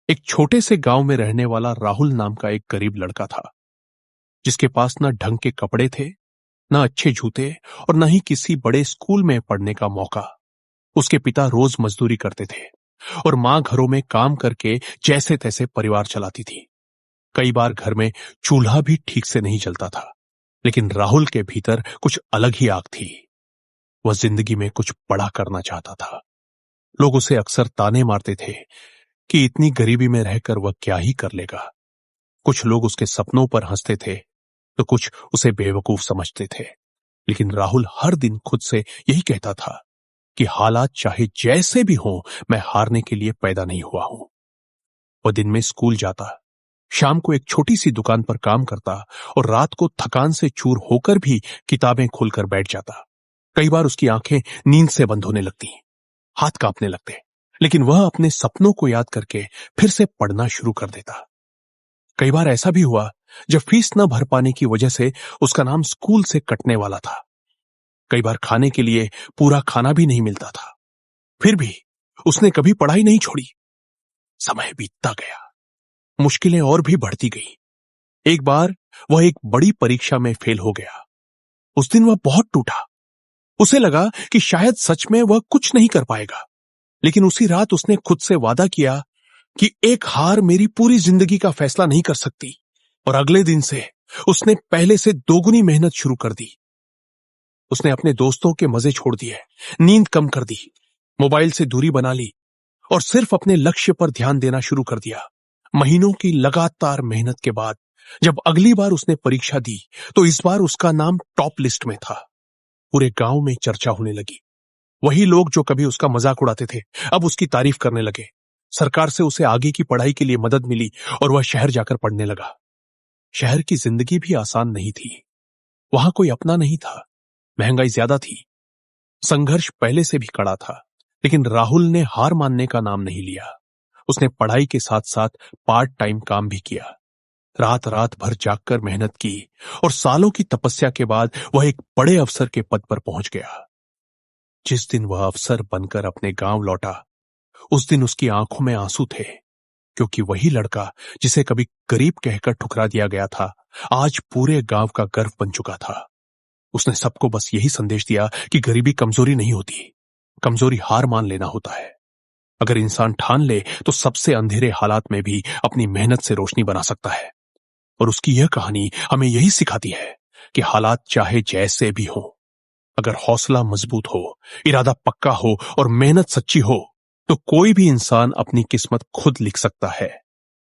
एक छोटे से गांव में रहने वाला राहुल नाम का एक गरीब लड़का था, जिसके पास न ढंग के कपड़े थे, न अच्छे जूते और न ही किसी बड़े स्कूल में पढ़ने का मौका। उसके पिता रोज मजदूरी करते थे और मां घरों में काम करके जैसे तैसे परिवार चलाती थी। कई बार घर में चूल्हा भी ठीक से नहीं जलता था, लेकिन राहुल के भीतर कुछ अलग ही आग थी। वह जिंदगी में कुछ बड़ा करना चाहता था। लोग उसे अक्सर ताने मारते थे कि इतनी गरीबी में रहकर वह क्या ही कर लेगा। कुछ लोग उसके सपनों पर हंसते थे, तो कुछ उसे बेवकूफ समझते थे। लेकिन राहुल हर दिन खुद से यही कहता था कि हालात चाहे जैसे भी हों, मैं हारने के लिए पैदा नहीं हुआ हूं। वह दिन में स्कूल जाता, शाम को एक छोटी सी दुकान पर काम करता और रात को थकान से चूर होकर भी किताबें खोलकर बैठ जाता। कई बार उसकी आंखें नींद से बंद होने लगती, हाथ कांपने लगते, लेकिन वह अपने सपनों को याद करके फिर से पढ़ना शुरू कर देता। कई बार ऐसा भी हुआ जब फीस न भर पाने की वजह से उसका नाम स्कूल से कटने वाला था। कई बार खाने के लिए पूरा खाना भी नहीं मिलता था। फिर भी उसने कभी पढ़ाई नहीं छोड़ी। समय बीतता गया, मुश्किलें और भी बढ़ती गई। एक बार वह एक बड़ी परीक्षा में फेल हो गया। उस दिन वह बहुत टूटा। उसे लगा कि शायद सच में वह कुछ नहीं कर पाएगा। लेकिन उसी रात उसने खुद से वादा किया कि एक हार मेरी पूरी जिंदगी का फैसला नहीं कर सकती। और अगले दिन से उसने पहले से दोगुनी मेहनत शुरू कर दी। उसने अपने दोस्तों के मजे छोड़ दिए, नींद कम कर दी, मोबाइल से दूरी बना ली और सिर्फ अपने लक्ष्य पर ध्यान देना शुरू कर दिया। महीनों की लगातार मेहनत के बाद जब अगली बार उसने परीक्षा दी, तो इस बार उसका नाम टॉप लिस्ट में था। पूरे गांव में चर्चा होने लगी। वही लोग जो कभी उसका मजाक उड़ाते थे, अब उसकी तारीफ करने लगे। सरकार से उसे आगे की पढ़ाई के लिए मदद मिली और वह शहर जाकर पढ़ने लगा। शहर की जिंदगी भी आसान नहीं थी। वहां कोई अपना नहीं था, महंगाई ज्यादा थी, संघर्ष पहले से भी कड़ा था। लेकिन राहुल ने हार मानने का नाम नहीं लिया। उसने पढ़ाई के साथ साथ पार्ट टाइम काम भी किया। रात रात भर जागकर मेहनत की और सालों की तपस्या के बाद वह एक बड़े अफसर के पद पर पहुंच गया। जिस दिन वह अफसर बनकर अपने गांव लौटा, उस दिन उसकी आंखों में आंसू थे, क्योंकि वही लड़का जिसे कभी गरीब कहकर ठुकरा दिया गया था, आज पूरे गांव का गर्व बन चुका था। उसने सबको बस यही संदेश दिया कि गरीबी कमजोरी नहीं होती, कमजोरी हार मान लेना होता है। अगर इंसान ठान ले तो सबसे अंधेरे हालात में भी अपनी मेहनत से रोशनी बना सकता है। और उसकी यह कहानी हमें यही सिखाती है कि हालात चाहे जैसे भी हो, अगर हौसला मजबूत हो, इरादा पक्का हो और मेहनत सच्ची हो, तो कोई भी इंसान अपनी किस्मत खुद लिख सकता है।